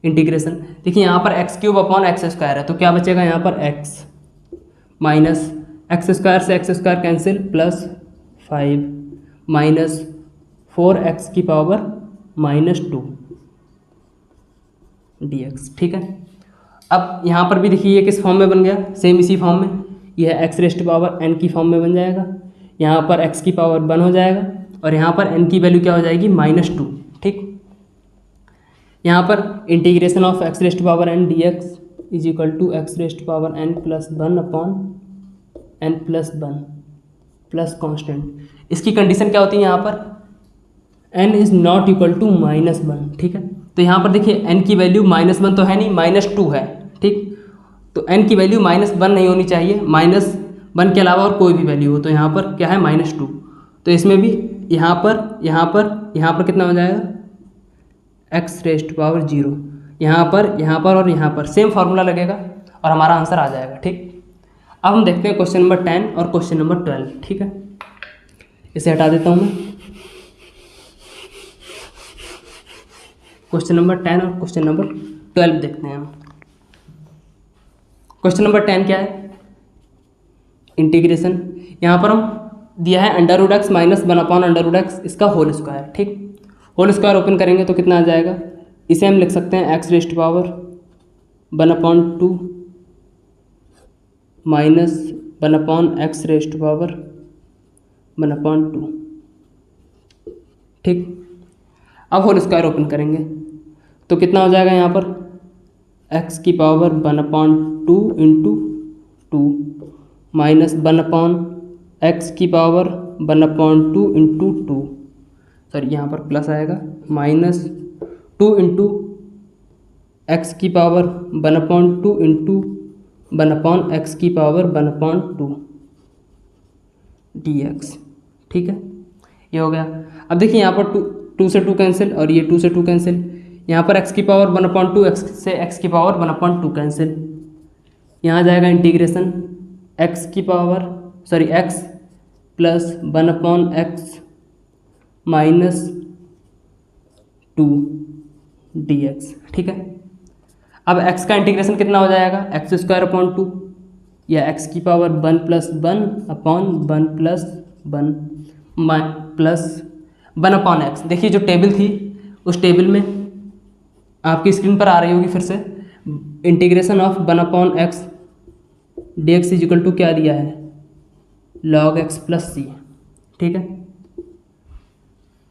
इंटीग्रेशन देखिए यहाँ पर x cube upon x square है, तो क्या बचेगा यहाँ पर एक्स माइनस एक्स स्क्वायर से x square cancel plus 5 minus 4x की पावर -2 डी एक्स। ठीक है, अब यहाँ पर भी देखिए ये किस फॉर्म में बन गया, सेम इसी फॉर्म में, यह x raise to power n की फॉर्म में बन जाएगा, यहाँ पर x की पावर 1 हो जाएगा, और यहाँ पर n की वैल्यू क्या हो जाएगी -2। ठीक, यहाँ पर integration of x raise to power n d x is equal to x raise to power n+1 upon n+1 plus constant. इसकी कंडीशन क्या होती है यहाँ पर n is not equal to -1। ठीक है, तो यहाँ पर देखिए n की वैल्यू -1 तो है नहीं, -2 है। ठीक, तो n की वैल्यू -1 नहीं होनी चाहिए, -1 के अलावा और कोई भी वैल्यू हो, तो यहाँ पर क्या है -2, तो इसमें भी यहाँ पर कितना हो जाएगा एक्स रेस्ट पावर 0। यहाँ पर और यहाँ पर सेम फार्मूला लगेगा और हमारा आंसर आ जाएगा। ठीक, अब हम देखते हैं क्वेश्चन नंबर 10 और क्वेश्चन नंबर 12। ठीक है, इसे हटा देता हूँ मैं। क्वेश्चन नंबर 10 और क्वेश्चन नंबर 12 देखते हैं हम। क्वेश्चन नंबर 10 क्या है? इंटीग्रेशन। यहाँ पर हम दिया है √x माइनस 1/√x इसका होल स्क्वायर। ठीक, होल स्क्वायर ओपन करेंगे तो कितना आ जाएगा? इसे हम लिख सकते हैं x raised power 1/2 minus 1/x rest power 1/2। ठीक, अब होल स्क्वायर ओपन करेंगे तो कितना हो जाएगा? यहाँ पर x की पावर 1/2 इंटू 2 माइनस 1/x की पावर 1/2 इंटू 2, सॉरी यहाँ पर प्लस आएगा, माइनस 2 इंटू एक्स की पावर 1/2 इंटू 1/x की पावर 1/2 dx। ठीक है, ये हो गया। अब देखिए यहाँ पर 2 से 2 कैंसिल और ये 2 से 2 कैंसिल। यहाँ पर x की पावर 1/2, x से x की पावर 1/2 कैंसिल। यहाँ जाएगा integration x plus 1/x minus 2 dx। ठीक है, अब x का इंटीग्रेशन कितना हो जाएगा? x² 2 या x की power 1 plus 1/1 plus 1 plus 1/x। देखिए जो टेबल थी उस टेबल में आपकी स्क्रीन पर आ रही होगी फिर से, integration of 1/x dx is equal to क्या दिया है? log x plus c। ठीक है,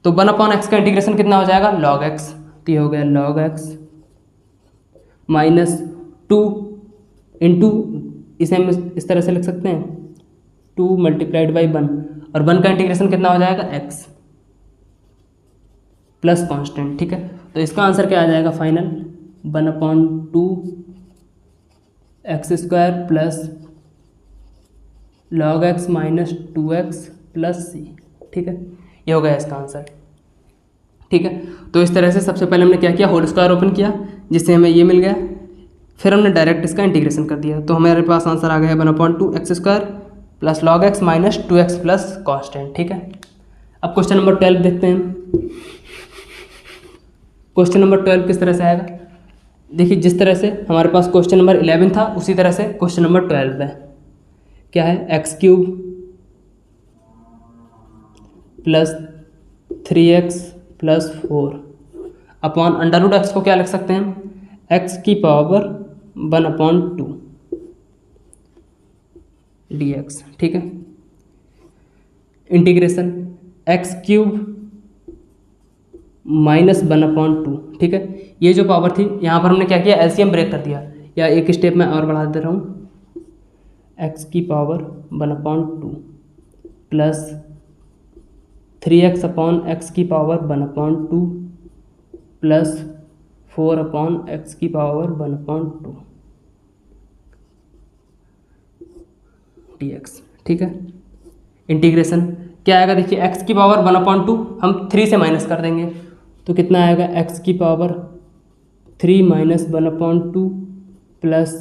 तो 1/x का इंटीग्रेशन कितना हो जाएगा? log x। तो ये हो गया log x माइनस 2 इंटू, इसे हम इस तरह से लिख सकते हैं 2 मल्टीप्लाइड बाई 1, और 1 का इंटीग्रेशन कितना हो जाएगा? x plus constant. ठीक है, तो इसका आंसर क्या आ जाएगा final? 1/2 x² plus log x minus 2x plus c। ठीक है, ये हो गया इसका आंसर। ठीक है, तो इस तरह से सबसे पहले हमने क्या किया? होल स्क्वायर ओपन किया जिससे हमें ये मिल गया, फिर हमने डायरेक्ट इसका इंटीग्रेशन कर दिया तो हमारे पास आंसर आ गया है 1/2 x² plus log x minus 2x plus constant. ठीक है, अब क्वेश्चन नंबर 12 देखते हैं। क्वेश्चन नंबर 12 किस तरह से आएगा? देखिए जिस तरह से हमारे पास क्वेश्चन नंबर 11 था उसी तरह से क्वेश्चन नंबर 12 है। क्या है? x³ plus 3x plus 4 upon √x को क्या लिख सकते हैं? x की पावर 1/2 dx। ठीक है, इंटीग्रेशन x³ माइनस 1/2। ठीक है, ये जो पावर थी यहाँ पर हमने क्या किया? एलसीएम ब्रेक कर दिया, या एक स्टेप में और बढ़ा दे रहा हूँ, x की power 1/2 plus 3x upon x की पावर 1/2 प्लस 4 अपॉन x की पावर 1/2 dx। ठीक है, इंटीग्रेशन क्या आएगा? देखिए x की पावर 1/2 हम 3 से माइनस कर देंगे तो कितना आएगा? x की पावर 3 माइनस 1/2 प्लस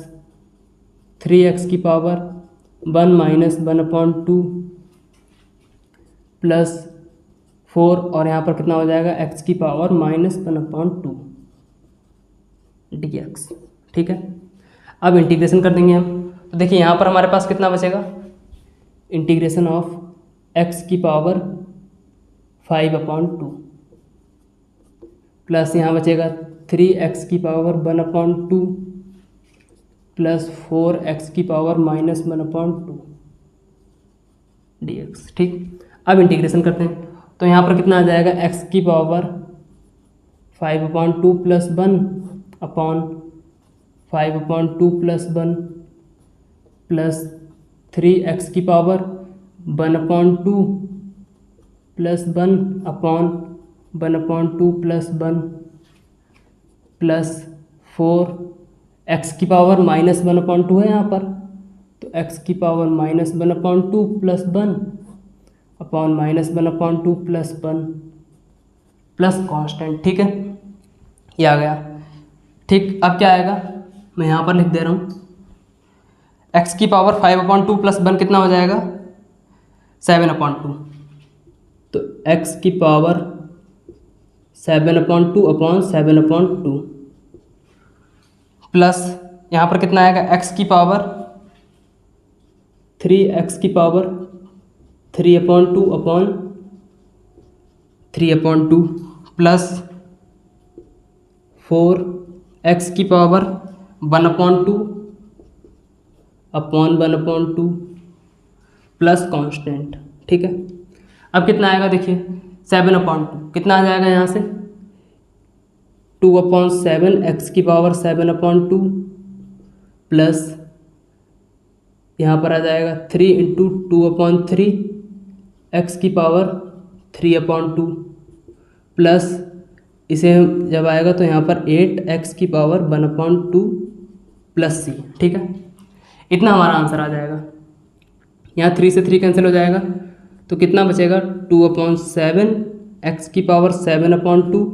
3x की पावर 1 माइनस 1/2 प्लस 4, और यहाँ पर कितना हो जाएगा? x की पावर माइनस 1/2 dx। ठीक है, अब इंटीग्रेशन कर देंगे हम तो देखिए यहाँ पर हमारे पास कितना बचेगा? इंटीग्रेशन ऑफ x की पावर 5/2 प्लस यहाँ बचेगा 3x की पावर 1/2 प्लस 4x की पावर माइनस 1/2 dx। ठीक, अब इंटीग्रेशन करते हैं तो यहाँ पर कितना आ जाएगा? x की power 5/2 plus 1 upon 5/2 plus 1 plus 3x की power 1/2 plus 1 upon 1/2 plus 1 plus 4x की पावर माइनस 1/2 है यहाँ पर, तो x की power minus 1/2 plus 1 upon minus 1/2 plus 1 plus constant. ठीक है, ये आ गया। ठीक, अब क्या आएगा, मैं यहाँ पर लिख दे रहा हूँ, x की पावर 5/2 प्लस 1 कितना हो जाएगा, 7/2। तो x की पावर 7/2 अपॉन 7/2 प्लस यहाँ पर कितना आएगा, x की पावर 3x की पावर 3/2 अपॉन 3/2 प्लस 4x की पावर 1/2 अपॉन 1/2 प्लस कांस्टेंट। ठीक है, अब कितना आएगा देखिए, 7/2 कितना आ जाएगा यहाँ से, 2/7 x की पावर 7/2 प्लस यहाँ पर आ जाएगा 3 × 2/3 x की पावर 3/2 प्लस इसे जब आएगा तो यहाँ पर 8x की पावर 1/2 प्लस c। ठीक है, इतना हमारा आंसर आ जाएगा। यहाँ 3 से 3 कैंसिल हो जाएगा तो कितना बचेगा, 2/7 x की पावर 7/2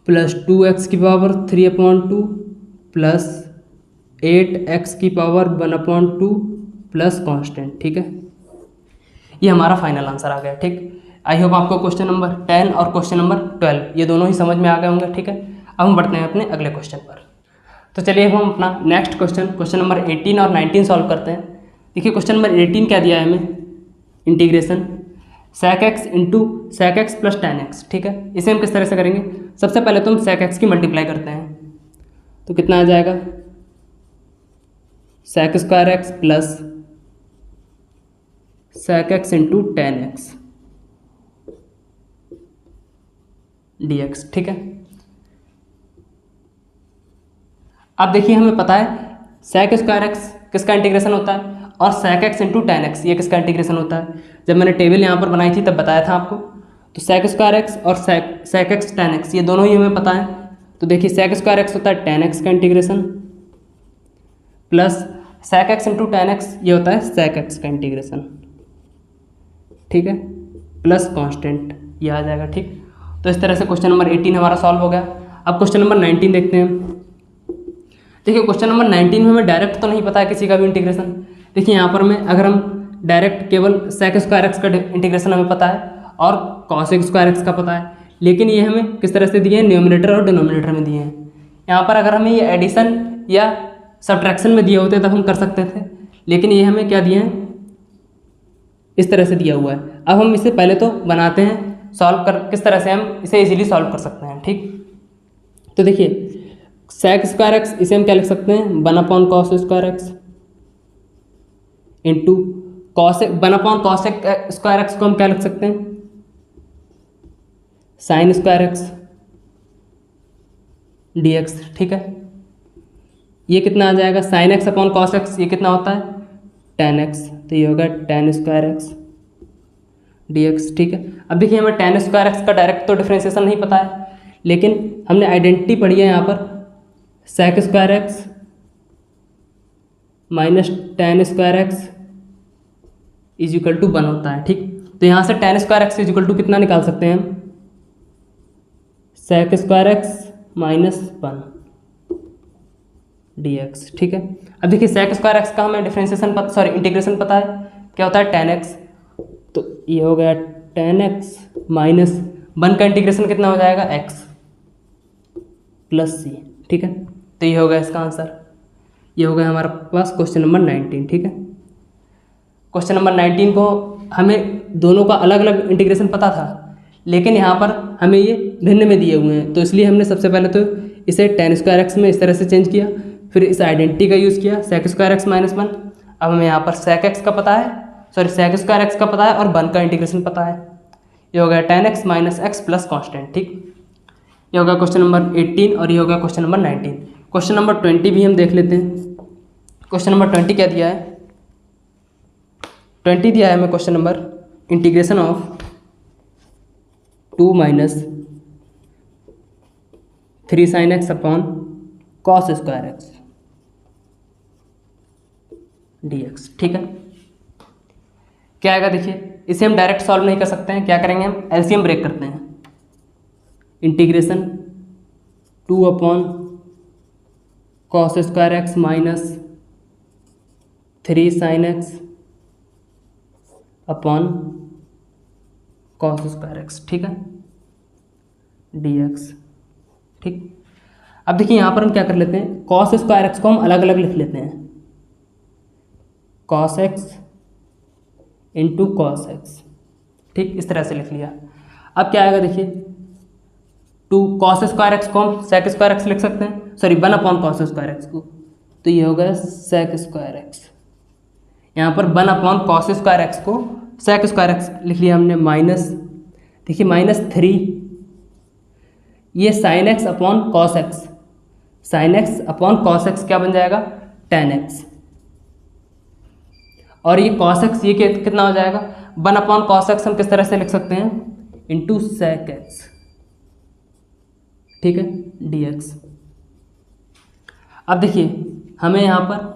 प्लस 2x की पावर 3/2 प्लस 8x की पावर 1/2 प्लस कांस्टेंट। ठीक है, ये हमारा फाइनल आंसर आ गया। ठीक, आई होप आपको क्वेश्चन नंबर 10 और क्वेश्चन नंबर 12 ये दोनों ही समझ में आ गए होंगे। ठीक है, अब हम बढ़ते हैं अपने अगले क्वेश्चन पर। तो चलिए हम अपना नेक्स्ट क्वेश्चन नंबर 18 और 19 सॉल्व करते हैं। देखिए क्वेश्चन नंबर 18 क्या दिया है हमें, integration sec x into sec x plus tan x। ठीक है, इसे हम किस तरह से करेंगे, सबसे पहले तो हम sec x की मल्टीप्लाई करते हैं, तो कितना आ जाएगा, sec square x plus sec x into tan x dx। ठीक है, अब देखिए हमें पता है sec स्क्वायर x किसका इंटीग्रेशन होता है और sec x into tan x ये किसका इंटीग्रेशन होता है। जब मैंने टेबल यहाँ पर बनाई थी तब बताया था आपको। तो sec स्क्वायर x और sec x tan x ये दोनों ही हमें पता है। तो देखिए sec स्क्वायर x होता है tan x का integration plus sec x into tan x ये होता है sec x का इंटीग्रेशन। ठीक है, प्लस कांस्टेंट ये आ जाएगा। ठीक, तो इस तरह से क्वेश्चन नंबर 18 हमारा सॉल्व हो गया। अब क्वेश्चन नंबर 19 देखते हैं। देखिए क्वेश्चन नंबर 19 में हमें डायरेक्ट तो नहीं पता है किसी का भी इंटीग्रेशन। देखिए यहाँ पर में अगर हम डायरेक्ट केवल sec स्क्वायर x का इंटीग्रेशन हमें पता है और cos स्क्वायर x का पता है, लेकिन ये हमें किस तरह से दिए हैं, न्यूमरेटर और डिनोमिनेटर में दिए हैं। यहाँ पर अगर हमें ये एडिशन या सब्ट्रैक्शन में दिए होते तब हम कर सकते थे, लेकिन ये हमें क्या दिए हैं, इस तरह से दिया हुआ है। अब हम इसे पहले तो बनाते हैं, सॉल्व कर किस तरह से हम इसे इजीली सॉल्व कर सकते हैं। ठीक, तो देखिए sec स्क्वायर x इसे हम क्या लिख सकते हैं, 1/cos square x into cos 1/cos square x को हम क्या लिख सकते हैं, साइन स्क्वायर x dx। ठीक है, ये कितना आ जाएगा, sine x upon cos x ये कितना होता है, tan x, तो ये होगा tan स्क्वायर x dx। ठीक है, अब देखिए हमें tan स्क्वायर x का डायरेक्ट तो डिफ्रेंशिएशन नहीं पता है, लेकिन हमने आइडेंटिटी पढ़ी है यहाँ पर sec square x minus tan square x is equal to 1 होता है। ठीक, तो यहाँ से tan square x is equal to कितना निकाल सकते हैं हम, sec square x minus 1 dx। ठीक है, अब देखिए sec स्क्वायर x का हमें डिफरेंशिएशन इंटीग्रेशन पता है, क्या होता है tan x, तो ये हो गया tan x माइनस 1 का इंटीग्रेशन कितना हो जाएगा, x प्लस c। ठीक है, तो ये होगा इसका आंसर। ये हो गया हमारे पास क्वेश्चन नंबर 19। ठीक है, क्वेश्चन नंबर 19 को हमें दोनों का अलग अलग इंटीग्रेशन पता था, लेकिन यहाँ पर हमें ये भिन्न में दिए हुए हैं, तो इसलिए हमने सबसे पहले तो इसे tan स्क्वायर x में इस तरह से चेंज किया, फिर इस आइडेंटिटी का यूज़ किया sec स्क्वायर x माइनस 1। अब हमें यहाँ पर sec x का पता है, sec स्क्वायर x का पता है और 1 का इंटीग्रेशन पता है। ये हो गया tan x minus x plus constant. ठीक, ये होगा क्वेश्चन नंबर 18 और ये होगा क्वेश्चन नंबर 19। क्वेश्चन नंबर 20 भी हम देख लेते हैं। क्वेश्चन नंबर 20 क्या दिया है, 20 दिया है हमें question number integration of 2 minus 3 sin x upon cos square x dx। ठीक है, क्या आएगा देखिए, इसे हम डायरेक्ट सॉल्व नहीं कर सकते हैं, क्या करेंगे हम एलसीएम ब्रेक करते हैं। Integration 2/cos square x minus 3 sin x upon cos square x, ठीक है, dx। ठीक, अब देखिए यहाँ पर हम क्या कर लेते हैं, cos स्क्वायर एक्स को हम अलग अलग लिख लेते हैं, cos x into cos x। ठीक, इस तरह से लिख लिया। अब क्या आएगा देखिए, 2 cos स्क्वायर एक्स को हम sec स्क्वायर एक्स लिख सकते हैं, सॉरी 1/cos स्क्वायर एक्स को, तो ये हो गया sec स्क्वायर एक्स। यहाँ पर 1/cos स्क्वायर एक्स को sec स्क्वायर एक्स लिख लिया हमने, माइनस, देखिए -3, ये sin x upon cos x, sin x upon cos x क्या बन जाएगा, tan x, और ये cos x ये कितना हो जाएगा, 1/cos x हम किस तरह से लिख सकते हैं, इंटू sec x, ठीक है, dx। अब देखिए हमें यहाँ पर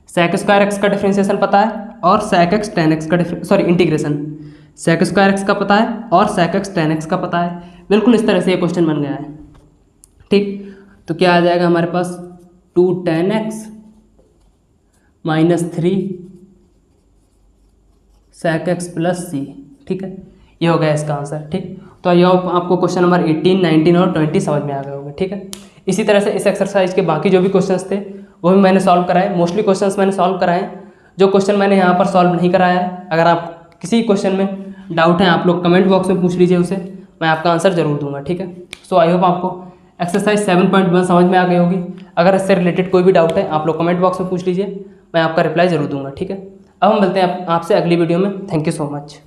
sec स्क्वायर एक्स का डिफ्रेंशिएशन पता है और sec x tan x का इंटीग्रेशन, sec स्क्वायर एक्स का पता है और sec x tan x का पता है। बिल्कुल इस तरह से ये क्वेश्चन बन गया है। ठीक, तो क्या आ जाएगा हमारे पास, 2 tan x minus 3 sec x plus c। ठीक है, ये हो गया इसका आंसर। ठीक, तो ये आपको क्वेश्चन नंबर 18, 19 और 20 समझ में आ गए होंगे। ठीक है, इसी तरह से इस एक्सरसाइज के बाकी जो भी क्वेश्चंस थे वो भी मैंने सॉल्व कराए, मोस्टली क्वेश्चंस मैंने सॉल्व कराए। जो क्वेश्चन मैंने यहाँ पर सॉल्व नहीं कराया है, अगर आप किसी क्वेश्चन में डाउट है आप लोग कमेंट बॉक्स में पूछ लीजिए उसे, मैं आपका आंसर जरूर दूंगा। ठीक है, सो आई होप आपको एक्सरसाइज 7.1 समझ में आ गई होगी। अगर इससे रिलेटेड कोई भी डाउट है आप लोग कमेंट बॉक्स में पूछ लीजिए, मैं आपका रिप्लाई जरूर दूंगा। ठीक है, अब हम मिलते हैं आपसे अगली वीडियो में। Thank you so much.